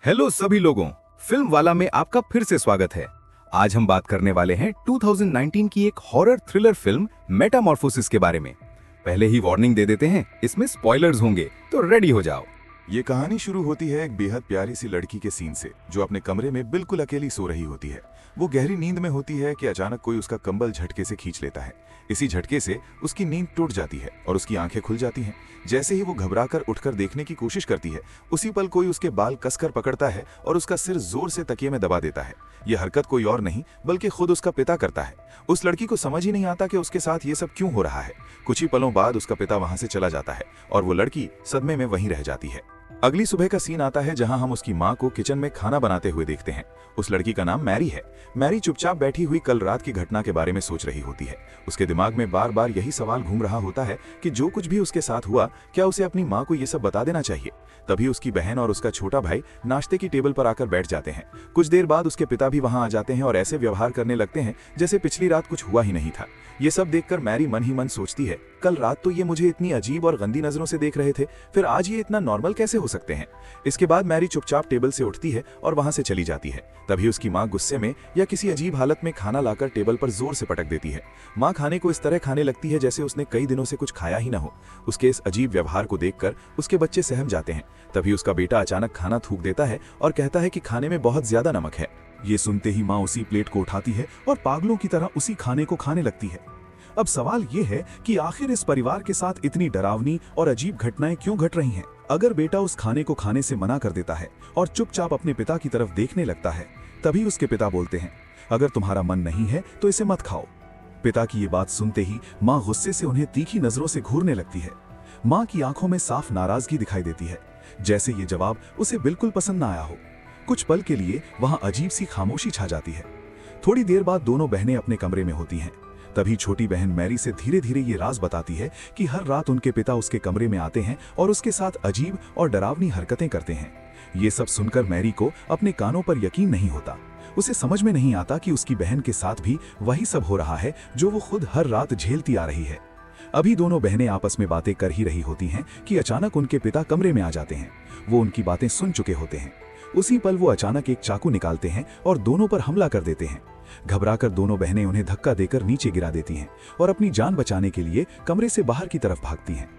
Hello सभी लोगों, film वाला में आपका फिर से स्वागत है। आज हम बात करने वाले हैं 2019 की एक हॉरर थ्रिलर फिल्म मेटामॉर्फोसिस के बारे में। पहले ही वार्निंग दे देते हैं, इसमें स्पॉयलर्स होंगे, तो रेडी हो जाओ। ये कहानी शुरू होती है एक बेहद प्यारी सी लड़की के सीन से, जो अपने कमरे में बिल्कुल अकेली सो रही होती है। वो गहरी नींद में होती है कि अचानक कोई उसका कंबल झटके से खींच लेता है। इसी झटके से उसकी नींद टूट जाती है और उसकी आंखें खुल जाती हैं। जैसे ही वो घबराकर उठकर देखने की कोशिश करती है, उसी पल कोई उसके बाल कसकर पकड़ता है और उसका सिर जोर से तकिए में दबा देता है। यह हरकत कोई और नहीं बल्कि खुद उसका पिता करता है। उस लड़की को समझ ही नहीं आता कि उसके साथ ये सब क्यों हो रहा है। कुछ ही पलों बाद उसका पिता वहां से चला जाता है और वो लड़की सदमे में वहीं रह जाती है। अगली सुबह का सीन आता है जहां हम उसकी मां को किचन में खाना बनाते हुए देखते हैं। उस लड़की का नाम मैरी है। मैरी चुपचाप बैठी हुई कल रात की घटना के बारे में सोच रही होती है। उसके दिमाग में बार बार यही सवाल घूम रहा होता है कि जो कुछ भी उसके साथ हुआ, क्या उसे अपनी मां को ये सब बता देना चाहिए। तभी उसकी बहन और उसका छोटा भाई नाश्ते की टेबल पर आकर बैठ जाते हैं। कुछ देर बाद उसके पिता भी वहां आ जाते हैं और ऐसे व्यवहार करने लगते हैं जैसे पिछली रात कुछ हुआ ही नहीं था। ये सब देखकर मैरी मन ही मन सोचती है, कल रात तो ये मुझे इतनी अजीब और गंदी नजरों से देख रहे थे, फिर आज ये इतना नॉर्मल कैसे हो सकते हैं। इसके बाद मैरी चुपचाप टेबल से उठती है और वहां से चली जाती है। तभी उसकी मां गुस्से में या किसी अजीब हालत में खाना लाकर टेबल पर जोर से पटक देती है। मां खाने को इस तरह खाने लगती है जैसे उसने कई दिनों से कुछ खाया ही न हो। उसके इस अजीब व्यवहार को देखकर उसके बच्चे सहम जाते हैं। तभी उसका बेटा अचानक खाना थूक देता है और कहता है कि खाने में बहुत ज्यादा नमक है। ये सुनते ही मां उसी प्लेट को उठाती है और पागलों की तरह उसी खाने को खाने लगती है। अब सवाल ये है कि आखिर इस परिवार के साथ इतनी डरावनी और अजीब घटनाएं क्यों घट रही हैं? अगर बेटा उस खाने को खाने से मना कर देता है और चुपचाप अपने पिता की तरफ देखने लगता है, तभी उसके पिता बोलते हैं, अगर तुम्हारा मन नहीं है तो इसे मत खाओ। पिता की ये बात सुनते ही मां गुस्से से उन्हें तीखी नजरों से घूरने लगती है। मां की आंखों में साफ नाराजगी दिखाई देती है, जैसे ये जवाब उसे बिल्कुल पसंद न आया हो। कुछ पल के लिए वहां अजीब सी खामोशी छा जाती है। थोड़ी देर बाद दोनों बहनें अपने कमरे में होती हैं। तभी छोटी बहन मैरी से धीरे धीरे ये राज बताती है कि हर रात उनके पिता उसके कमरे में आते हैं और उसके साथ अजीब और डरावनी हरकतें करते हैं। ये सब सुनकर मैरी को अपने कानों पर यकीन नहीं होता। उसे समझ में नहीं आता कि उसकी बहन के साथ भी वही सब हो रहा है जो वो खुद हर रात झेलती आ रही है। अभी दोनों बहनें आपस में बातें कर ही रही होती हैं कि अचानक उनके पिता कमरे में आ जाते हैं। वो उनकी बातें सुन चुके होते हैं। उसी पल वो अचानक एक चाकू निकालते हैं और दोनों पर हमला कर देते हैं। घबराकर दोनों बहनें उन्हें धक्का देकर नीचे गिरा देती हैं और अपनी जान बचाने के लिए कमरे से बाहर की तरफ भागती हैं।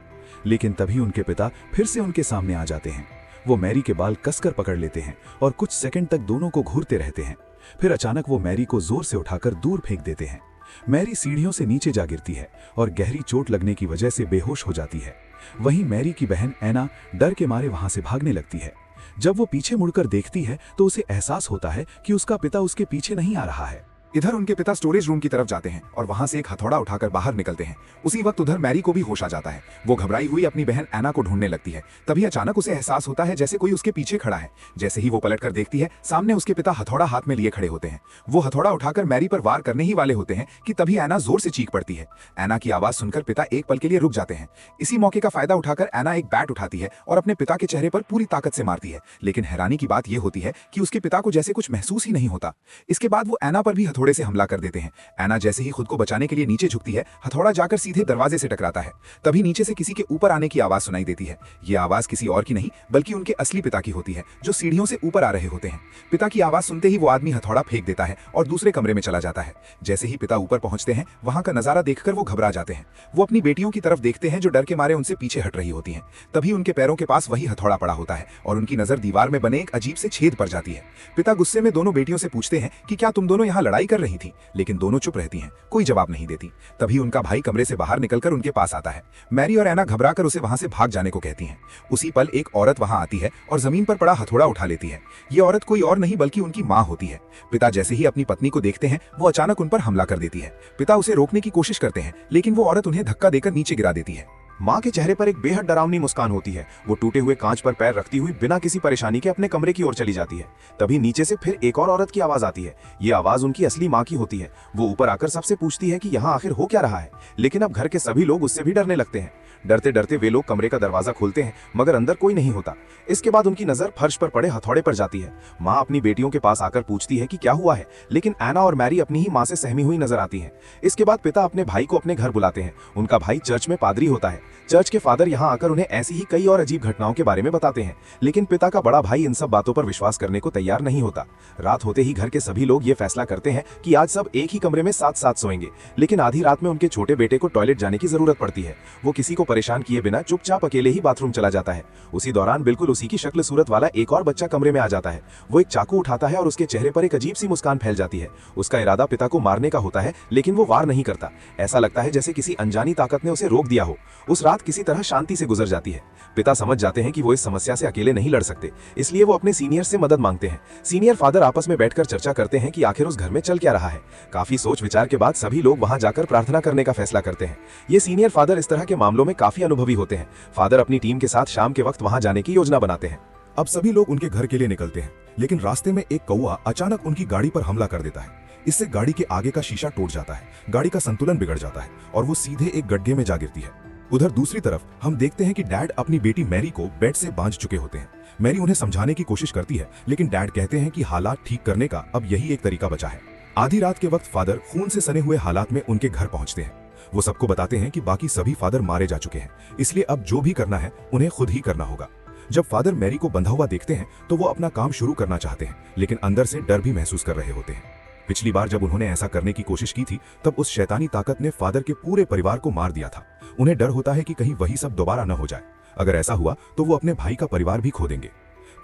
लेकिन तभी उनके पिता फिर से उनके सामने आ जाते हैं। वो मैरी के बाल कसकर पकड़ लेते हैं और कुछ सेकंड तक दोनों को घूरते रहते हैं। फिर अचानक वो मैरी को जोर से उठाकर दूर फेंक देते हैं। मैरी सीढ़ियों से नीचे जा गिरती है और गहरी चोट लगने की वजह से बेहोश हो जाती है। वहीं मैरी की बहन एना डर के मारे वहां से भागने लगती है। जब वो पीछे मुड़कर देखती है तो उसे एहसास होता है कि उसका पिता उसके पीछे नहीं आ रहा है। इधर उनके पिता स्टोरेज रूम की तरफ जाते हैं और वहां से एक हथौड़ा उठाकर बाहर निकलते हैं। उसी वक्त उधर मैरी को भी होश आ जाता है। वो घबराई हुई अपनी बहन एना को ढूंढने लगती है। तभी अचानक उसे एहसास होता है जैसे कोई उसके पीछे खड़ा है। जैसे ही वो पलटकर देखती है, सामने उसके पिता हथौड़ा हाथ में लिए खड़े होते हैं। वो हथौड़ा उठाकर मैरी पर वार करने ही वाले होते हैं कि तभी एना जोर से चीख पड़ती है। एना की आवाज सुनकर पिता एक पल के लिए रुक जाते हैं। इसी मौके का फायदा उठाकर एना एक बैट उठाती है और अपने पिता के चेहरे पर पूरी ताकत से मारती है। लेकिन हैरानी की बात यह होती है कि उसके पिता को जैसे कुछ महसूस ही नहीं होता। इसके बाद वो एना पर भी हथौड़े से हमला कर देते हैं। एना जैसे ही खुद को बचाने के लिए नीचे झुकती है, हथौड़ा जाकर सीधे दरवाजे से टकराता है। तभी नीचे से किसी के ऊपर आने की आवाज सुनाई देती है। यह आवाज किसी और की नहीं बल्कि उनके असली पिता की होती है, जो सीढ़ियों से ऊपर आ रहे होते हैं। पिता की आवाज सुनते ही वो आदमी हथौड़ा फेंक देता है और दूसरे कमरे में चला जाता है। जैसे ही पिता ऊपर पहुंचते हैं, वहां का नजारा देखकर वो घबरा जाते हैं। वो अपनी बेटियों की तरफ देखते हैं जो डर के मारे उनसे पीछे हट रही होती हैं। तभी उनके पैरों के पास वही हथौड़ा पड़ा होता है और उनकी नजर दीवार में बने एक अजीब से छेद पर जाती है। पिता गुस्से में दोनों बेटियों से पूछते हैं कि क्या तुम दोनों यहाँ लड़ाई कर रही थी, लेकिन दोनों चुप रहती हैं, कोई जवाब नहीं देती। तभी उनका भाई कमरे से बाहर निकलकर उनके पास आता है। मैरी और एना घबराकर उसे वहां से भाग जाने को कहती हैं। उसी पल एक औरत वहां आती है और जमीन पर पड़ा हथौड़ा उठा लेती है। ये औरत कोई और नहीं बल्कि उनकी मां होती है। पिता जैसे ही अपनी पत्नी को देखते हैं, वो अचानक उन पर हमला कर देती है। पिता उसे रोकने की कोशिश करते हैं, लेकिन वो औरत उन्हें धक्का देकर नीचे गिरा देती है। मां के चेहरे पर एक बेहद डरावनी मुस्कान होती है। वो टूटे हुए कांच पर पैर रखती हुई बिना किसी परेशानी के अपने कमरे की ओर चली जाती है। तभी नीचे से फिर एक और औरत की आवाज आती है। ये आवाज उनकी असली मां की होती है। वो ऊपर आकर सबसे पूछती है कि यहाँ आखिर हो क्या रहा है। लेकिन अब घर के सभी लोग उससे भी डरने लगते हैं। डरते डरते वे लोग कमरे का दरवाजा खोलते हैं, मगर अंदर कोई नहीं होता। इसके बाद उनकी नजर फर्श पर पड़े हथौड़े पर जाती है। माँ अपनी बेटियों के पास आकर पूछती है कि क्या हुआ है, लेकिन एना और मैरी अपनी ही माँ से सहमी हुई नजर आती हैं। इसके बाद पिता अपने भाई को अपने घर बुलाते हैं। उनका भाई चर्च में पादरी होता है। चर्च के फादर यहाँ आकर उन्हें ऐसी ही कई और अजीब घटनाओं के बारे में बताते हैं, लेकिन पिता का बड़ा भाई इन सब बातों पर विश्वास करने को तैयार नहीं होता। रात होते ही घर के सभी लोग ये फैसला करते हैं कि आज सब एक ही कमरे में साथ साथ सोएंगे, लेकिन आधी रात में उनके छोटे बेटे को टॉयलेट जाने की जरूरत पड़ती है। वो किसी को परेशान किए बिना चुपचाप अकेले ही बाथरूम चला जाता है। उसी दौरान बिल्कुल उसी की शक्ल सूरत वाला एक और बच्चा कमरे में आ जाता है। वो एक चाकू उठाता है और उसके चेहरे पर एक अजीब सी मुस्कान फैल जाती है। उसका इरादा पिता को मारने का होता है, लेकिन वो वार नहीं करता। ऐसा लगता है जैसे किसी अनजानी ताकत ने उसे रोक दिया हो। उस रात किसी तरह शांति से गुजर जाती है। पिता समझ जाते हैं कि वो इस समस्या से अकेले नहीं लड़ सकते, इसलिए वो अपने सीनियर से मदद मांगते हैं। सीनियर फादर आपस में बैठकर चर्चा करते हैं कि आखिर उस घर में चल क्या रहा है। काफी सोच विचार के बाद सभी लोग वहां जाकर प्रार्थना करने का फैसला करते हैं। ये सीनियर फादर इस तरह के मामलों में काफी अनुभवी होते हैं। फादर अपनी टीम के साथ शाम के वक्त वहां जाने की योजना बनाते हैं। अब सभी लोग उनके घर के लिए निकलते हैं, लेकिन रास्ते में एक कौवा अचानक उनकी गाड़ी पर हमला कर देता है। इससे गाड़ी के आगे का शीशा टूट जाता है, गाड़ी का संतुलन बिगड़ जाता है और वो सीधे एक गड्ढे में जा गिरती है। उधर दूसरी तरफ हम देखते हैं कि डैड अपनी बेटी मैरी को बेड से बांध चुके होते हैं। मैरी उन्हें समझाने की कोशिश करती है, लेकिन डैड कहते हैं कि हालात ठीक करने का अब यही एक तरीका बचा है। आधी रात के वक्त फादर खून से सने हुए हालात में उनके घर पहुंचते हैं। वो सबको बताते हैं कि बाकी सभी फादर मारे जा चुके हैं, इसलिए अब जो भी करना है उन्हें खुद ही करना होगा। जब फादर मैरी को बंधा हुआ देखते हैं तो वो अपना काम शुरू करना चाहते हैं, लेकिन अंदर से डर भी महसूस कर रहे होते हैं। पिछली बार जब उन्होंने ऐसा करने की कोशिश की थी, तब उस शैतानी ताकत ने फादर के पूरे परिवार को मार दिया था। उन्हें डर होता है कि कहीं वही सब दोबारा न हो जाए। अगर ऐसा हुआ तो वो अपने भाई का परिवार भी खो देंगे।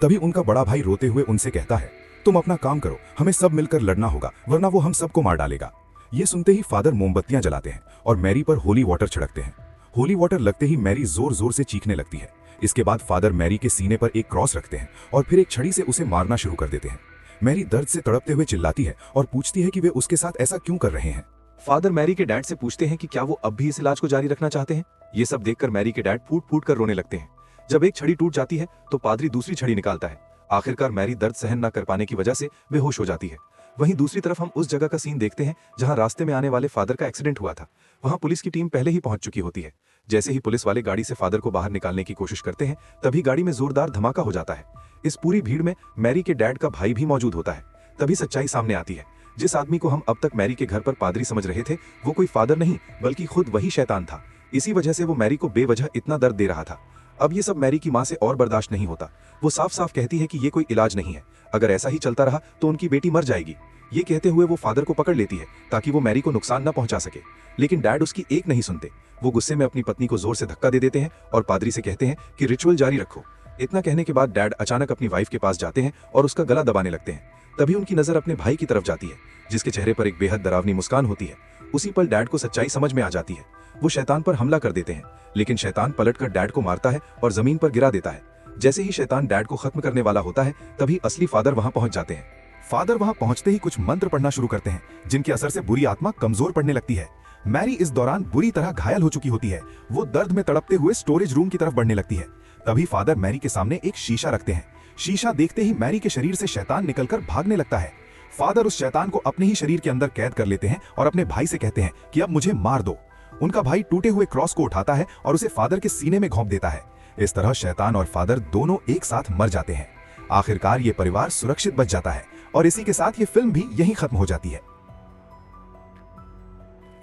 तभी उनका बड़ा भाई रोते हुए उनसे कहता है, तुम अपना काम करो, हमें सब मिलकर लड़ना होगा, वरना वो हम सबको मार डालेगा। ये सुनते ही फादर मोमबत्तियां जलाते हैं और मैरी पर होली वाटर छिड़कते हैं। होली वाटर लगते ही मैरी जोर जोर से चीखने लगती है। इसके बाद फादर मैरी के सीने पर एक क्रॉस रखते हैं और फिर एक छड़ी से उसे मारना शुरू कर देते हैं। मैरी दर्द से तड़पते हुए चिल्लाती है और पूछती है कि वे उसके साथ ऐसा क्यों कर रहे हैं। फादर मैरी के डैड से पूछते हैं कि क्या वो अब भी इस इलाज को जारी रखना चाहते हैं। ये सब देखकर मैरी के डैड फूट फूट कर रोने लगते हैं। जब एक छड़ी टूट जाती है तो पादरी दूसरी छड़ी निकालता है। आखिरकार मैरी दर्द सहन न कर पाने की वजह से बेहोश हो जाती है। वहीं दूसरी तरफ हम उस जगह का सीन देखते हैं जहां रास्ते में आने वाले फादर का एक्सीडेंट हुआ था। वहां पुलिस की टीम पहले ही पहुंच चुकी होती है। जैसे ही पुलिस वाले गाड़ी से फादर को बाहर निकालने की कोशिश करते हैं, तभी गाड़ी में जोरदार धमाका हो जाता है। इस पूरी भीड़ में मैरी के डैड का भाई भी मौजूद होता है। तभी सच्चाई सामने आती है। जिस आदमी को हम अब तक मैरी के घर पर पादरी समझ रहे थे, वो कोई फादर नहीं बल्कि खुद वही शैतान था। इसी वजह से वो मैरी को बेवजह इतना दर्द दे रहा था। अब ये सब मैरी की माँ से और बर्दाश्त नहीं होता। वो साफ साफ कहती है कि ये कोई इलाज नहीं है, अगर ऐसा ही चलता रहा तो उनकी बेटी मर जाएगी। ये कहते हुए वो फादर को पकड़ लेती है ताकि वो मैरी को नुकसान न पहुंचा सके, लेकिन डैड उसकी एक नहीं सुनते। वो गुस्से में अपनी पत्नी को जोर से धक्का दे देते हैं और पादरी से कहते हैं कि रिचुअल जारी रखो। इतना कहने के बाद डैड अचानक अपनी वाइफ के पास जाते हैं और उसका गला दबाने लगते हैं। तभी उनकी नजर अपने भाई की तरफ जाती है, जिसके चेहरे पर एक बेहद डरावनी मुस्कान होती है। उसी पल डैड को सच्चाई समझ में आ जाती है। वो शैतान पर हमला कर देते हैं, लेकिन शैतान पलटकर डैड को मारता है और जमीन पर गिरा देता है। जैसे ही शैतान डैड को खत्म करने वाला होता है, तभी असली फादर वहां पहुंच जाते हैं। फादर वहां पहुंचते ही कुछ मंत्र पढ़ना शुरू करते हैं, जिनके असर से बुरी आत्मा कमजोर पड़ने लगती है। मैरी इस दौरान बुरी तरह घायल हो चुकी होती है। वो दर्द में तड़पते हुए स्टोरेज रूम की तरफ बढ़ने लगती है। तभी फादर मैरी के सामने एक शीशा रखते हैं। शीशा देखते ही मैरी के शरीर से शैतान निकलकर भागने लगता है। फादर उस शैतान को अपने ही शरीर के अंदर कैद कर लेते हैं और अपने भाई से कहते हैं कि अब मुझे मार दो। उनका भाई टूटे हुए क्रॉस को उठाता है और उसे फादर के सीने में घोंप देता है। इस तरह शैतान और फादर दोनों एक साथ मर जाते हैं। आखिरकार ये परिवार सुरक्षित बच जाता है और इसी के साथ ये फिल्म भी यहीं खत्म हो जाती है।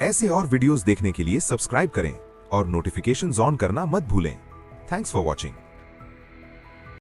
ऐसे और वीडियोस देखने के लिए सब्सक्राइब करें और नोटिफिकेशंस ऑन करना मत भूलें। Thanks for watching.